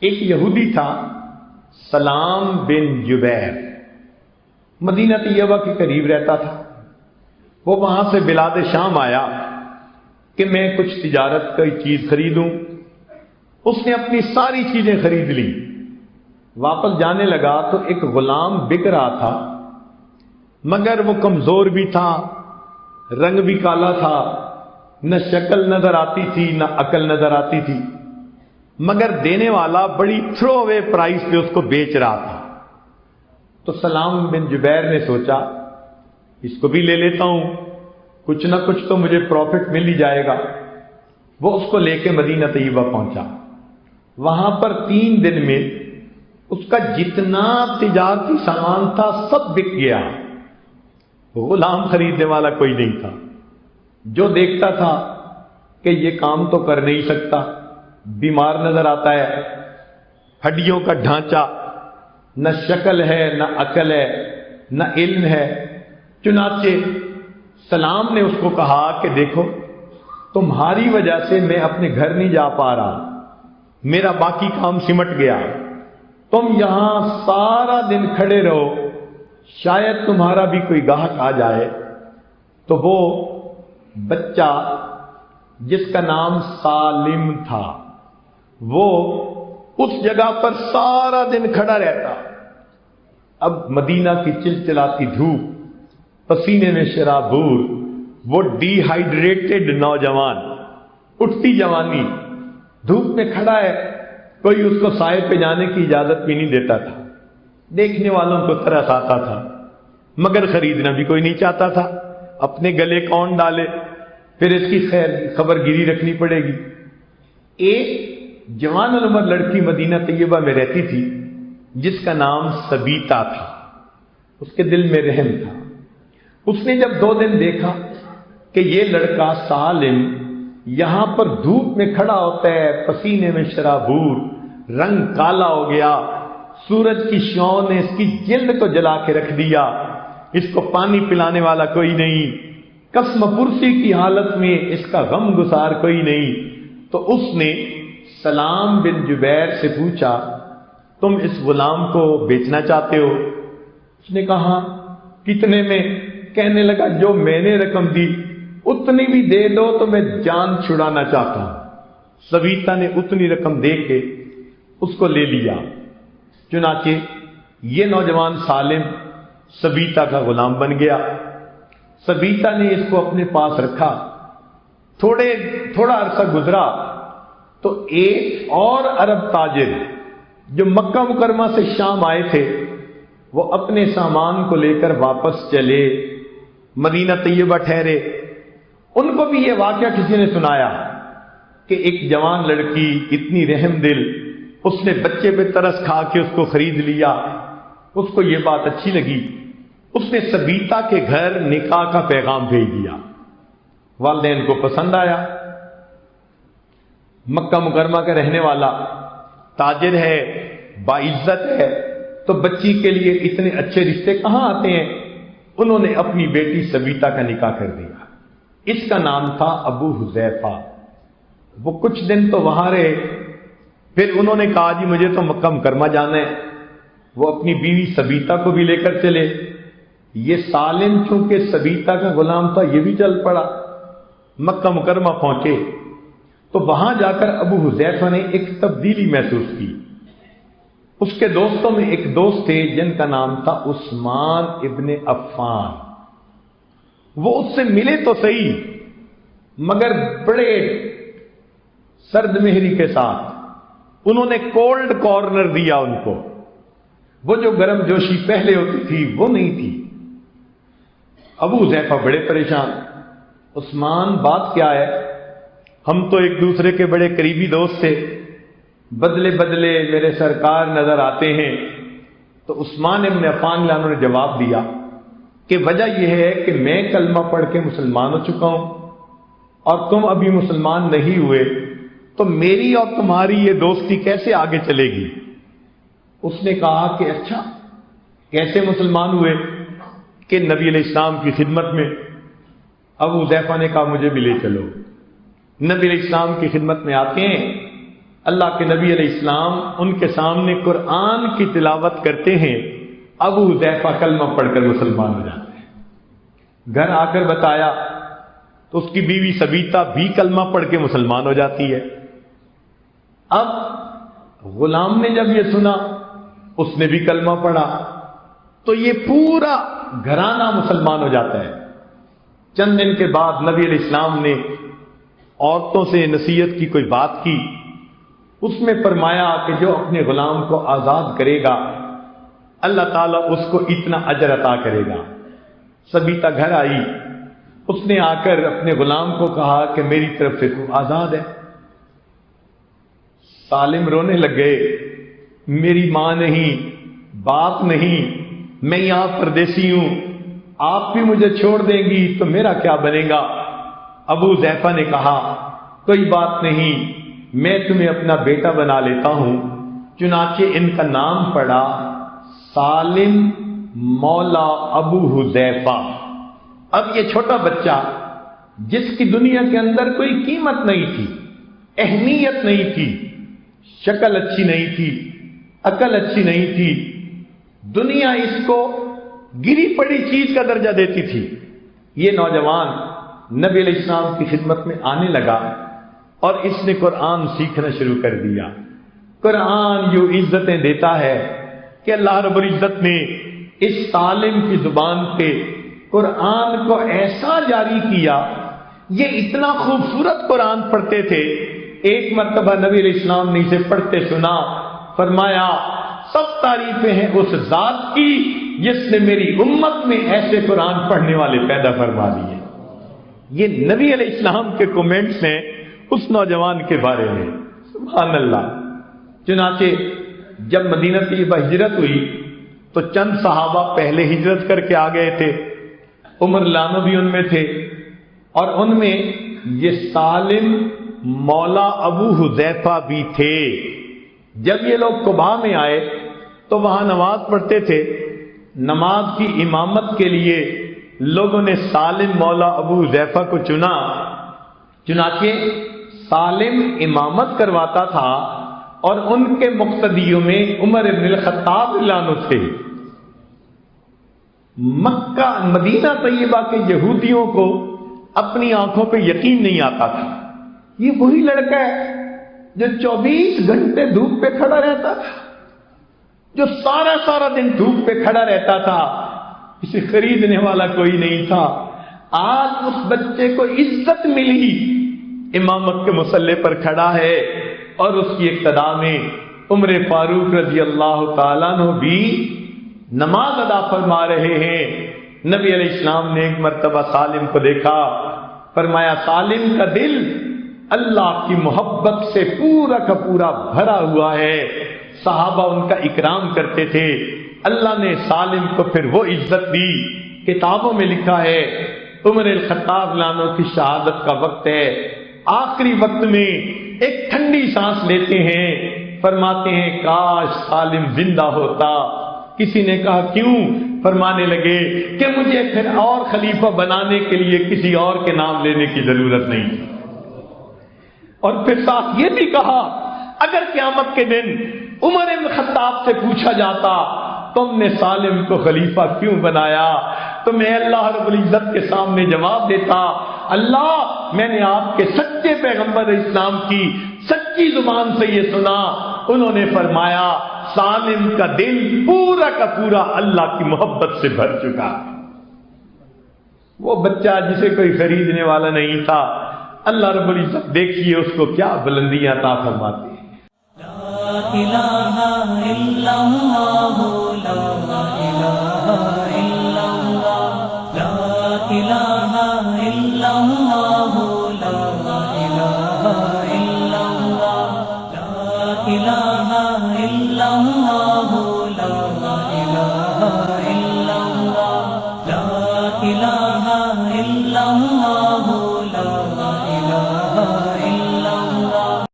ایک یہودی تھا سلام بن جبیر، مدینہ طیبہ کے قریب رہتا تھا۔ وہ وہاں سے بلاد شام آیا کہ میں کچھ تجارت کی چیز خریدوں۔ اس نے اپنی ساری چیزیں خرید لی، واپس جانے لگا تو ایک غلام بک رہا تھا، مگر وہ کمزور بھی تھا، رنگ بھی کالا تھا، نہ شکل نظر آتی تھی نہ عقل نظر آتی تھی، مگر دینے والا بڑی تھرو اوے پرائز پہ اس کو بیچ رہا تھا۔ تو سلام بن جبیر نے سوچا اس کو بھی لے لیتا ہوں، کچھ نہ کچھ تو مجھے پروفٹ مل ہی جائے گا۔ وہ اس کو لے کے مدینہ طیبہ پہنچا۔ وہاں پر 3 دن میں اس کا جتنا تجارتی سامان تھا سب بک گیا۔ غلام خریدنے والا کوئی نہیں تھا۔ جو دیکھتا تھا کہ یہ کام تو کر نہیں سکتا، بیمار نظر آتا ہے، ہڈیوں کا ڈھانچہ، نہ شکل ہے نہ عقل ہے نہ علم ہے۔ چنانچہ سلام نے اس کو کہا کہ دیکھو تمہاری وجہ سے میں اپنے گھر نہیں جا پا رہا، میرا باقی کام سمٹ گیا، تم یہاں سارا دن کھڑے رہو، شاید تمہارا بھی کوئی گاہک آ جائے۔ تو وہ بچہ جس کا نام سالم تھا وہ اس جگہ پر سارا دن کھڑا رہتا۔ اب مدینہ کی چلچلاتی دھوپ، پسینے میں شرابور، وہ ڈی ہائیڈریٹڈ نوجوان، اٹھتی جوانی، دھوپ میں کھڑا ہے، کوئی اس کو سائے پہ جانے کی اجازت بھی نہیں دیتا تھا۔ دیکھنے والوں کو ترس آتا تھا، مگر خریدنا بھی کوئی نہیں چاہتا تھا۔ اپنے گلے کون ڈالے، پھر اس کی خبر گیری رکھنی پڑے گی۔ ایک جوان العمر لڑکی مدینہ طیبہ میں رہتی تھی جس کا نام سبیتا تھا۔ اس کے دل میں رحم تھا۔ اس نے جب 2 دن دیکھا کہ یہ لڑکا سالم یہاں پر دھوپ میں کھڑا ہوتا ہے، پسینے میں شرابور، رنگ کالا ہو گیا، سورج کی شعاع نے اس کی جلد کو جلا کے رکھ دیا، اس کو پانی پلانے والا کوئی نہیں، قسم پرسی کی حالت میں اس کا غم گسار کوئی نہیں، تو اس نے سلام بن جبیر سے پوچھا تم اس غلام کو بیچنا چاہتے ہو؟ اس نے کہا کتنے میں؟ کہنے لگا جو میں نے رقم دی اتنی بھی دے دو تو میں جان چھڑانا چاہتا ہوں۔ سبیتا نے اتنی رقم دے کے اس کو لے لیا۔ چنانچہ یہ نوجوان سالم سبیتا کا غلام بن گیا۔ سبیتا نے اس کو اپنے پاس رکھا۔ تھوڑا عرصہ گزرا تو ایک اور عرب تاجر جو مکہ مکرمہ سے شام آئے تھے وہ اپنے سامان کو لے کر واپس چلے، مدینہ طیبہ ٹھہرے۔ ان کو بھی یہ واقعہ کسی نے سنایا کہ ایک جوان لڑکی اتنی رحم دل، اس نے بچے پہ ترس کھا کے اس کو خرید لیا۔ اس کو یہ بات اچھی لگی، اس نے سبیتا کے گھر نکاح کا پیغام بھیج دیا۔ والدین کو پسند آیا۔ مکہ مکرمہ کا رہنے والا تاجر ہے، باعزت ہے، تو بچی کے لیے اتنے اچھے رشتے کہاں آتے ہیں؟ انہوں نے اپنی بیٹی سبیتا کا نکاح کر دیا۔ اس کا نام تھا ابو حذیفہ۔ وہ کچھ دن تو وہاں رہے، پھر انہوں نے کہا جی مجھے تو مکہ مکرمہ جانا ہے۔ وہ اپنی بیوی سبیتا کو بھی لے کر چلے۔ یہ سالم چونکہ سبیتا کا غلام تھا یہ بھی چل پڑا۔ مکہ مکرمہ پہنچے تو وہاں جا کر ابو حذیفہ نے ایک تبدیلی محسوس کی۔ اس کے دوستوں میں ایک دوست تھے جن کا نام تھا عثمان ابن عفان۔ وہ اس سے ملے تو صحیح مگر بڑے سرد مہری کے ساتھ انہوں نے کولڈ کارنر دیا ان کو۔ وہ جو گرم جوشی پہلے ہوتی تھی وہ نہیں تھی۔ ابو حذیفہ بڑے پریشان، عثمان بات کیا ہے؟ ہم تو ایک دوسرے کے بڑے قریبی دوست تھے، بدلے بدلے میرے سرکار نظر آتے ہیں۔ تو عثمان ابن عفان لانو نے جواب دیا کہ وجہ یہ ہے کہ میں کلمہ پڑھ کے مسلمان ہو چکا ہوں اور تم ابھی مسلمان نہیں ہوئے، تو میری اور تمہاری یہ دوستی کیسے آگے چلے گی؟ اس نے کہا کہ اچھا کیسے مسلمان ہوئے؟ کہ نبی علیہ السلام کی خدمت میں۔ ابو حذیفہ نے کہا مجھے بھی لے چلو۔ نبی علیہ السلام کی خدمت میں آتے ہیں اللہ کے نبی علیہ السلام ان کے سامنے قرآن کی تلاوت کرتے ہیں، ابو حذیفہ کلمہ پڑھ کر مسلمان ہو جاتے ہیں۔ گھر آ کر بتایا تو اس کی بیوی سبیتا بھی کلمہ پڑھ کے مسلمان ہو جاتی ہے۔ اب غلام نے جب یہ سنا، اس نے بھی کلمہ پڑھا، تو یہ پورا گھرانہ مسلمان ہو جاتا ہے۔ چند دن کے بعد نبی علیہ السلام نے عورتوں سے نصیحت کی کوئی بات کی، اس میں فرمایا کہ جو اپنے غلام کو آزاد کرے گا اللہ تعالیٰ اس کو اتنا اجر عطا کرے گا۔ سبیتا گھر آئی، اس نے آ کر اپنے غلام کو کہا کہ میری طرف سے تو آزاد ہے۔ سالم رونے لگ گئے، میری ماں نہیں، باپ نہیں، میں یہاں پردیسی ہوں، آپ بھی مجھے چھوڑ دیں گی تو میرا کیا بنے گا؟ ابو حذیفہ نے کہا کوئی بات نہیں، میں تمہیں اپنا بیٹا بنا لیتا ہوں۔ چنانچہ ان کا نام پڑا سالم مولا ابو حذیفہ۔ اب یہ چھوٹا بچہ جس کی دنیا کے اندر کوئی قیمت نہیں تھی، اہمیت نہیں تھی، شکل اچھی نہیں تھی، عقل اچھی نہیں تھی، دنیا اس کو گری پڑی چیز کا درجہ دیتی تھی، یہ نوجوان نبی علیہ السلام کی خدمت میں آنے لگا اور اس نے قرآن سیکھنا شروع کر دیا۔ قرآن یوں عزتیں دیتا ہے کہ اللہ رب العزت نے اس سالم کی زبان پہ قرآن کو ایسا جاری کیا، یہ اتنا خوبصورت قرآن پڑھتے تھے۔ ایک مرتبہ نبی علیہ السلام نے اسے پڑھتے سنا، فرمایا سب تعریفیں ہیں اس ذات کی جس نے میری امت میں ایسے قرآن پڑھنے والے پیدا فرما دیے۔ یہ نبی علیہ السلام کے کومنٹس ہیں اس نوجوان کے بارے میں، سبحان اللہ۔ چنانچہ جب مدینہ طیبہ ہجرت ہوئی تو چند صحابہ پہلے ہجرت کر کے آ گئے تھے، عمر لانو بھی ان میں تھے، اور ان میں یہ سالم مولا ابو حذیفہ بھی تھے۔ جب یہ لوگ قباء میں آئے تو وہاں نماز پڑھتے تھے، نماز کی امامت کے لیے لوگوں نے سالم مولا ابو حذیفہ کو چنا، چنانچہ سالم امامت کرواتا تھا اور ان کے مقتدیوں میں عمر بن الخطاب رضی اللہ عنہ تھے۔ مکہ مدینہ طیبہ کے یہودیوں کو اپنی آنکھوں پہ یقین نہیں آتا تھا، یہ وہی لڑکا ہے جو 24 گھنٹے دھوپ پہ کھڑا رہتا تھا، جو سارا دن دھوپ پہ کھڑا رہتا تھا، اسے خریدنے والا کوئی نہیں تھا۔ آج اس بچے کو عزت ملی، امامت کے مصلی پر کھڑا ہے اور اس کی اقتداء میں عمر فاروق رضی اللہ تعالیٰ عنہ بھی نماز ادا فرما رہے ہیں۔ نبی علیہ السلام نے ایک مرتبہ سالم کو دیکھا، فرمایا سالم کا دل اللہ کی محبت سے پورا کا پورا بھرا ہوا ہے۔ صحابہ ان کا اکرام کرتے تھے، اللہ نے سالم کو پھر وہ عزت دی۔ کتابوں میں لکھا ہے عمر الخطاب لانو کی شہادت کا وقت ہے، آخری وقت میں ایک ٹھنڈی سانس لیتے ہیں، فرماتے ہیں کاش سالم زندہ ہوتا۔ کسی نے کہا کیوں؟ فرمانے لگے کہ مجھے پھر اور خلیفہ بنانے کے لیے کسی اور کے نام لینے کی ضرورت نہیں تھی۔ اور پھر ساتھ یہ بھی کہا اگر قیامت کے دن عمر بن خطاب سے پوچھا جاتا تم نے سالم کو خلیفہ کیوں بنایا تو میں اللہ رب العزت کے سامنے جواب دیتا اللہ میں نے آپ کے سچے پیغمبر اسلام کی سچی زبان سے یہ سنا، انہوں نے فرمایا سالم کا دل پورا کا پورا اللہ کی محبت سے بھر چکا۔ وہ بچہ جسے کوئی خریدنے والا نہیں تھا، اللہ رب العزت دیکھیے اس کو کیا بلندیاں عطا فرماتے ہیں۔ لا الہ الا اللہ، لا الہ الا اللہ، لا الہ